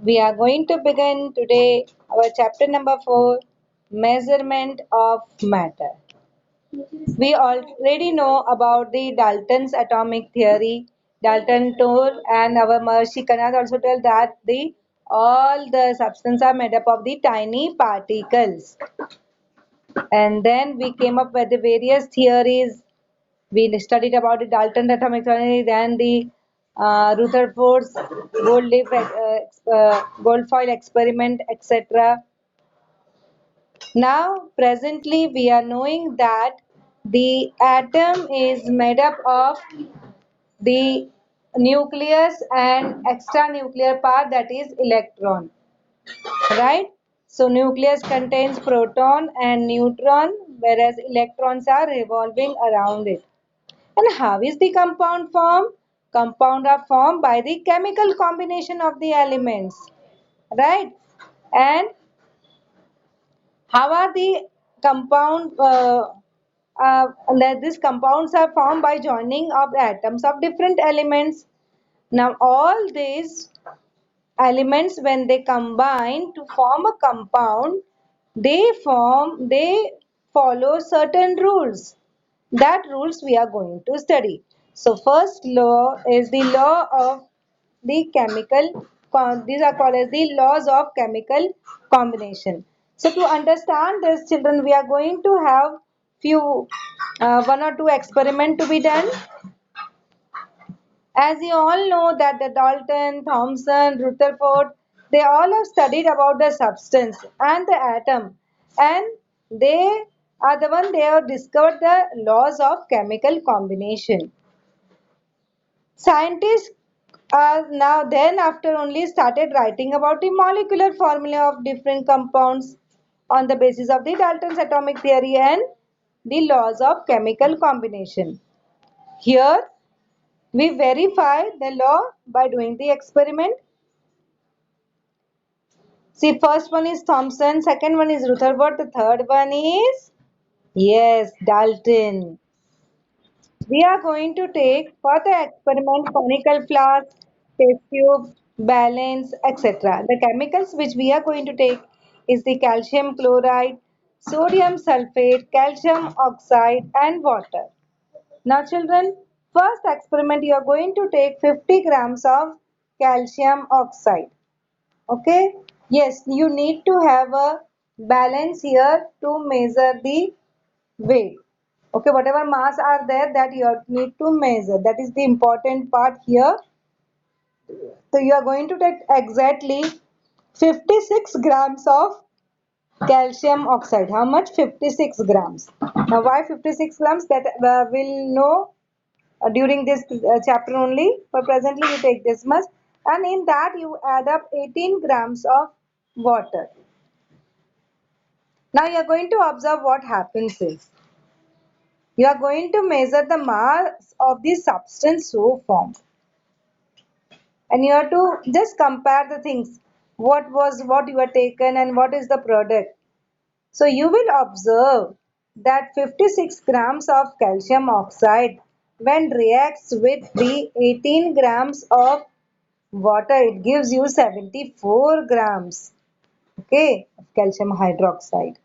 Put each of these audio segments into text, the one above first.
We are going to begin today our chapter number 4, Measurement of Matter. We already know about the Dalton's atomic theory. Dalton told and our Maharishi Kanad also told that the all the substances are made up of the tiny particles. And then we came up with the various theories. We studied about the Dalton atomic theory, then the Rutherford's gold foil experiment, etc. Now, presently, we are knowing that the atom is made up of the nucleus and extranuclear part, that is electron, right? So nucleus contains proton and neutron, whereas electrons are revolving around it. And how is the compound formed? Compound are formed by the chemical combination of the elements, right? And how are the compound? These compounds are formed by joining of the atoms of different elements. Now, all these elements, when they combine to form a compound, they follow certain rules. That rules we are going to study. So first law is the law of the chemical, these are called as the laws of chemical combination. So to understand this, children, we are going to have few one or two experiment to be done. As you all know that the Dalton, Thomson, Rutherford, they all have studied about the substance and the atom, and they are the one they have discovered the laws of chemical combination. Scientists are now then after only started writing about the molecular formula of different compounds on the basis of the Dalton's atomic theory and the laws of chemical combination. Here we verify the law by doing the experiment. See, first one is Thomson, second one is Rutherford, the third one is, yes, Dalton. We are going to take for the experiment conical flask, test tube, balance, etc. The chemicals which we are going to take is the calcium chloride, sodium sulfate, calcium oxide and water. Now children, first experiment you are going to take 50 grams of calcium oxide. Okay? Yes, you need to have a balance here to measure the weight. Okay, whatever mass are there that you need to measure. That is the important part here. So you are going to take exactly 56 grams of calcium oxide. How much? 56 grams. Now why 56 grams? That we'll know during this chapter only. But presently you take this much. And in that you add up 18 grams of water. Now you are going to observe what happens is. You are going to measure the mass of the substance so formed. And you have to just compare the things. What you have taken and what is the product. So you will observe that 56 grams of calcium oxide when reacts with the 18 grams of water, it gives you 74 grams, okay, of calcium hydroxide.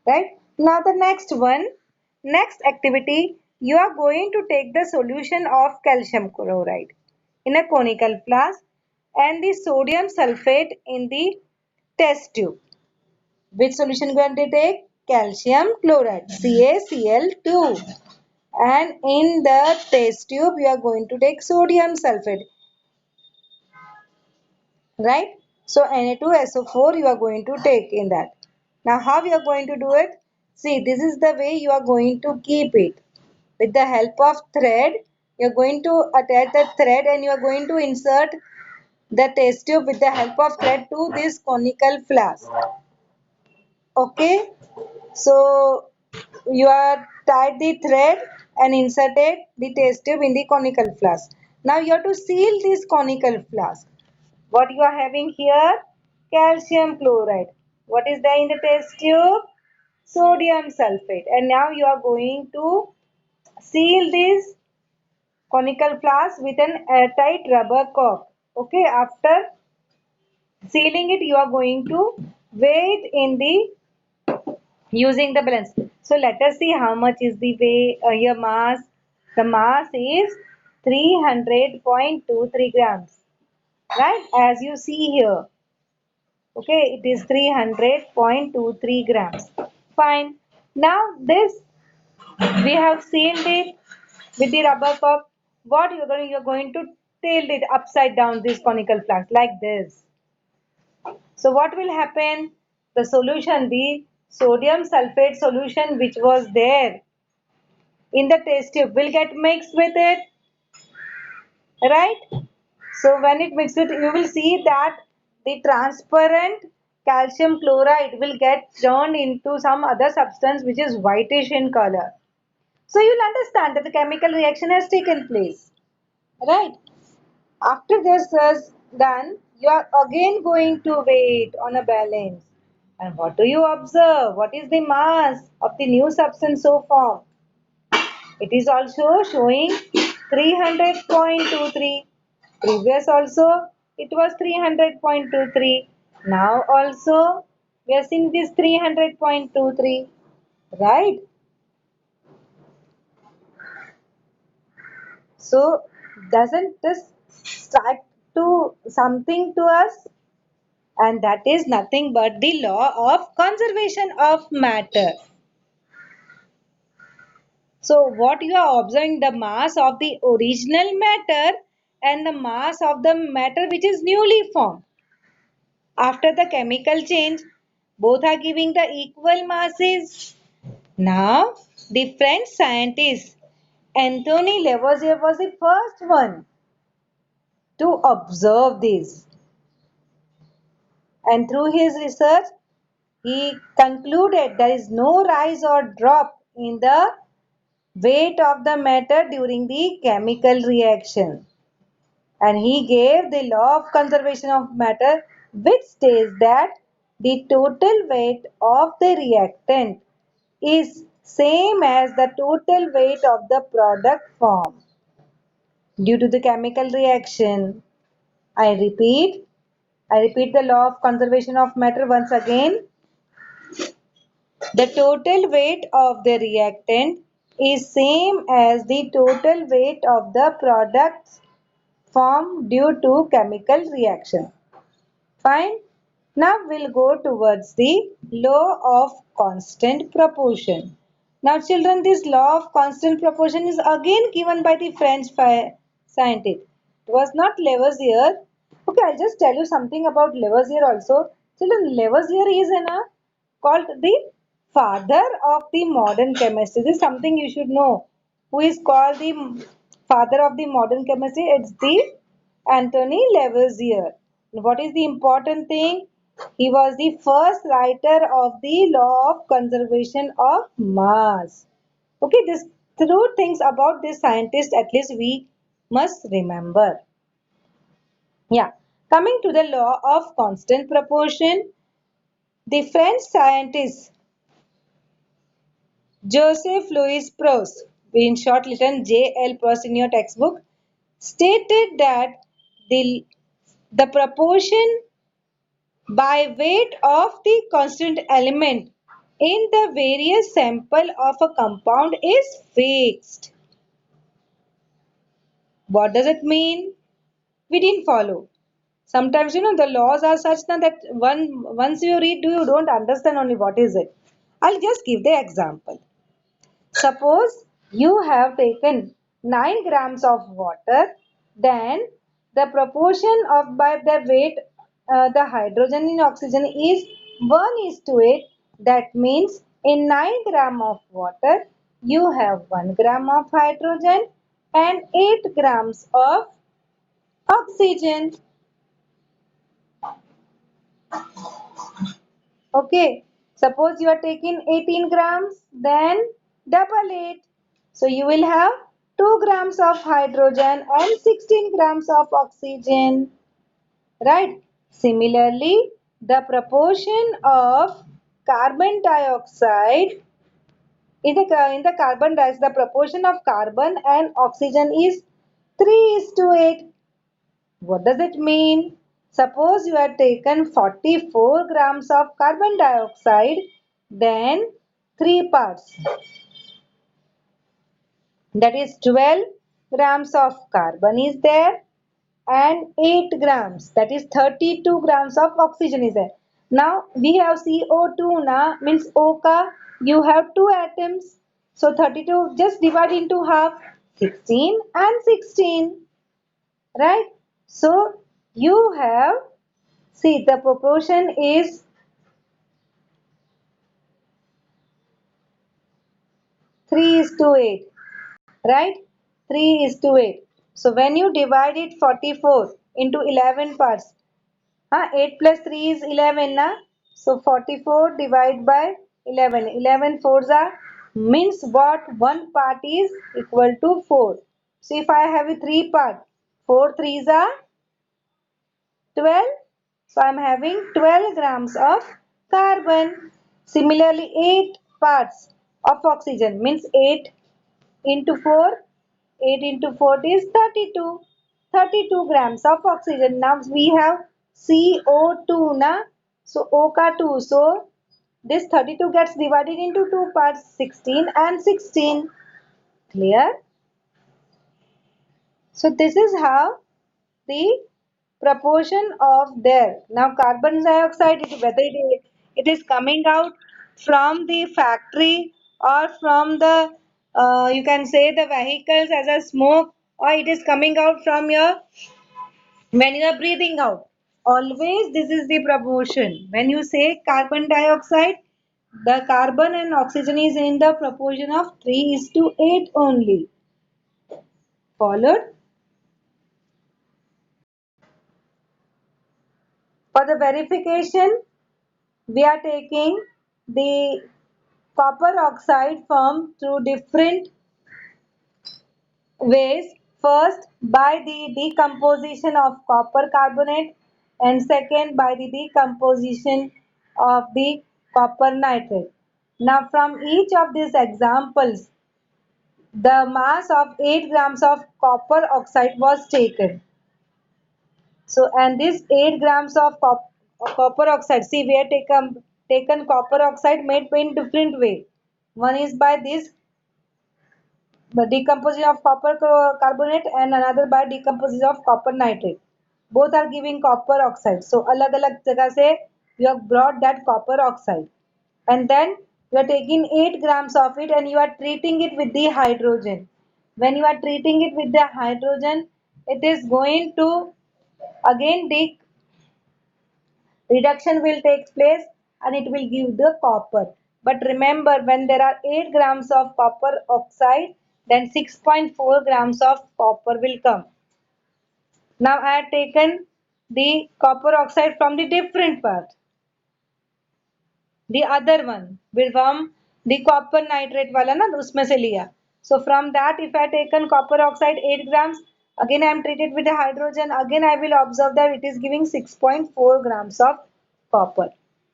Right? Now the next activity, you are going to take the solution of calcium chloride in a conical flask and the sodium sulfate in the test tube. Which solution you are going to take? Calcium chloride, CaCl2. And in the test tube, you are going to take sodium sulfate, right? So Na2SO4 you are going to take in that. Now how you are going to do it? See, this is the way you are going to keep it. With the help of thread, you are going to attach the thread and you are going to insert the test tube with the help of thread to this conical flask. Okay, so you are tied the thread and inserted the test tube in the conical flask. Now you have to seal this conical flask. What you are having here? Calcium chloride. What is there in the test tube? Sodium sulfate. And now you are going to seal this conical flask with an airtight rubber cork. Okay, after Sealing it, you are going to weigh it in the using the balance. So let us see how much is the weight, your mass. The mass is 300.23 grams, right? As you see here, okay, it is 300.23 grams. Fine. Now this we have sealed it with the rubber cup. What you're going to tilt it upside down this conical flask like this. So what will happen? The solution, the sodium sulfate solution which was there in the test tube will get mixed with it, right? So when it mixes, you will see that the transparent calcium chloride will get turned into some other substance which is whitish in color. So you'll understand that the chemical reaction has taken place, right? After this is done, you are again going to weigh it on a balance. And what do you observe? What is the mass of the new substance so formed? It is also showing 300.23. Previous also it was 300.23. Now also we are seeing this 300.23. Right? So doesn't this strike to something to us? And that is nothing but the law of conservation of matter. So what you are observing, the mass of the original matter and the mass of the matter which is newly formed. After the chemical change, both are giving the equal masses. Now, the French scientist Anthony Lavoisier was the first one to observe this. And through his research, he concluded there is no rise or drop in the weight of the matter during the chemical reaction. And he gave the law of conservation of matter, which states that the total weight of the reactant is same as the total weight of the product formed due to the chemical reaction. I repeat, I repeat the law of conservation of matter once again. The total weight of the reactant is same as the total weight of the products formed due to chemical reaction. Fine. Now we'll go towards the law of constant proportion. Now children, this law of constant proportion is again given by the French scientist. It was not Lavoisier. Okay, I'll just tell you something about Lavoisier also. Children, Lavoisier is called the father of the modern chemistry. This is something you should know. Who is called the father of the modern chemistry? It's the Anthony Lavoisier. What is the important thing? He was the first writer of the law of conservation of mass. Okay, this two things about this scientist at least we must remember. Yeah, coming to the law of constant proportion, the French scientist Joseph Louis Proust, in short written J.L. Proust in your textbook, stated that the, the proportion by weight of the constant element in the various sample of a compound is fixed. What does it mean? We didn't follow. Sometimes the laws are such that once you read, you don't understand only what is it. I'll just give the example. Suppose you have taken 9 grams of water, then the proportion of by the weight, the hydrogen in oxygen is 1 is to 8. That means in 9 gram of water, you have 1 gram of hydrogen and 8 grams of oxygen. Okay, suppose you are taking 18 grams, then double it. So you will have 2 grams of hydrogen and 16 grams of oxygen. Right? Similarly, the proportion of carbon dioxide in the carbon dioxide, the proportion of carbon and oxygen is 3 is to 8. What does it mean? Suppose you have taken 44 grams of carbon dioxide, then 3 parts. That is 12 grams of carbon is there and 8 grams, that is 32 grams of oxygen is there. Now we have CO2 na, means O ka, you have 2 atoms. So 32 just divide into half, 16 and 16, right? So you have, see the proportion is 3 is to 8, right? 3 is to 8. So when you divide it 44 into 11 parts, 8 plus 3 is 11 na? So 44 divided by 11. 11 fours are, means what? One part is equal to 4. So if I have a 3 part, 4 threes are 12. So I am having 12 grams of carbon. Similarly, 8 parts of oxygen means 8 into 4. 8 into 4 is 32. 32 grams of oxygen. Now we have CO2 na. So O ka 2. So this 32 gets divided into 2 parts, 16 and 16. Clear? So this is how the proportion of there. Now carbon dioxide, it is coming out from the factory or from the you can say the vehicles as a smoke, or it is coming out from your when you are breathing out. Always this is the proportion. When you say carbon dioxide, the carbon and oxygen is in the proportion of 3 is to 8 only. Followed? For the verification, we are taking the copper oxide formed through different ways. First, by the decomposition of copper carbonate, and second, by the decomposition of the copper nitrate. Now, from each of these examples, the mass of 8 grams of copper oxide was taken. So, and this 8 grams of copper oxide, see, we have taken copper oxide made in different way. One is by this decomposition of copper carbonate and another by decomposition of copper nitrate. Both are giving copper oxide. So, alag alag jagah se you have brought that copper oxide. And then you are taking 8 grams of it and you are treating it with the hydrogen. When you are treating it with the hydrogen, it is going to again reduction will take place and it will give the copper. But remember, when there are 8 grams of copper oxide, then 6.4 grams of copper will come. Now I have taken the copper oxide from the different part. The other one will from the copper nitrate wala na usme se liya. So from that, if I taken copper oxide 8 grams, again I am treated with the hydrogen, again I will observe that it is giving 6.4 grams of copper.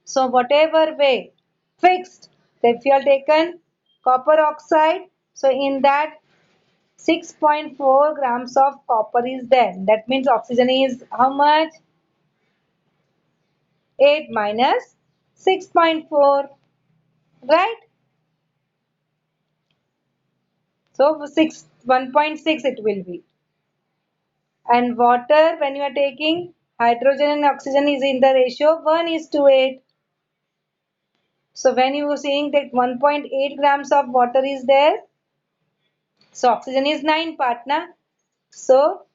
So whatever way fixed, if you have taken copper oxide, so in that 6.4 grams of copper is there. That means oxygen is how much? 8 minus 6.4, right? So 1.6 it will be. And water, when you are taking hydrogen and oxygen is in the ratio 1 is to 8. So when you are saying that 1.8 grams of water is there, so oxygen is 9 part na. So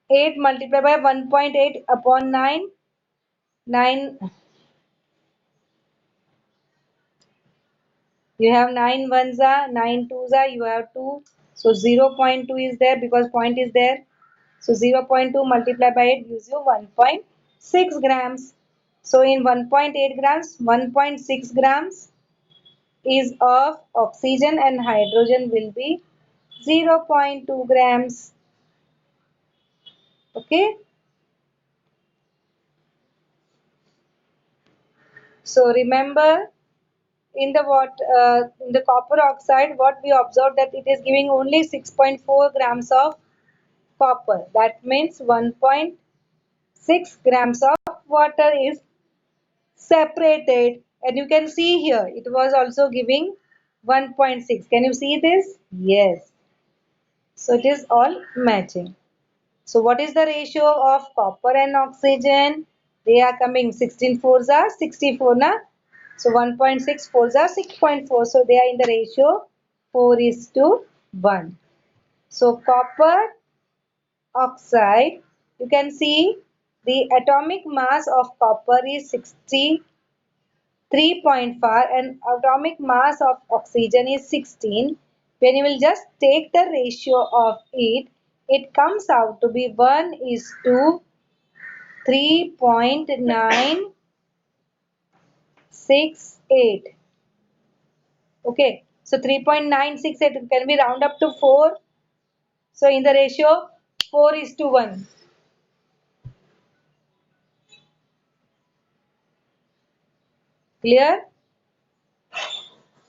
8 multiplied by 1.8 upon 9, 9, you have 9 ones are, 9 twos are, you have 2. So 0.2 is there because point is there. So 0.2 multiplied by 8 gives you 1.6 grams. So in 1.8 grams, 1.6 grams is of oxygen and hydrogen will be 0.2 grams. Okay. So remember in the in the copper oxide, what we observed that it is giving only 6.4 grams of copper. That means 1.6 6 grams of water is separated, and you can see here it was also giving 1.6. Can you see this? Yes. So it is all matching. So what is the ratio of copper and oxygen? They are coming 16 fours are 64 na. So 1.6 fours are 6.4. So they are in the ratio 4:1. So copper oxide, you can see the atomic mass of copper is 63.5 and atomic mass of oxygen is 16. When you will just take the ratio of it, it comes out to be 1:3.968. Okay, so 3.968 can we round up to 4? So in the ratio 4:1. Clear?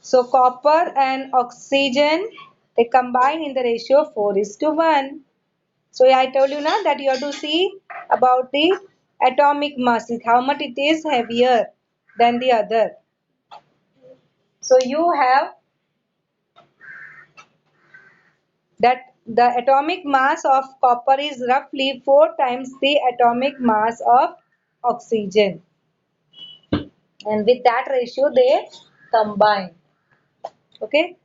So copper and oxygen, they combine in the ratio 4:1. So I told you now that you have to see about the atomic mass, how much it is heavier than the other. So you have that the atomic mass of copper is roughly 4 times the atomic mass of oxygen. And with that ratio they combine. Okay.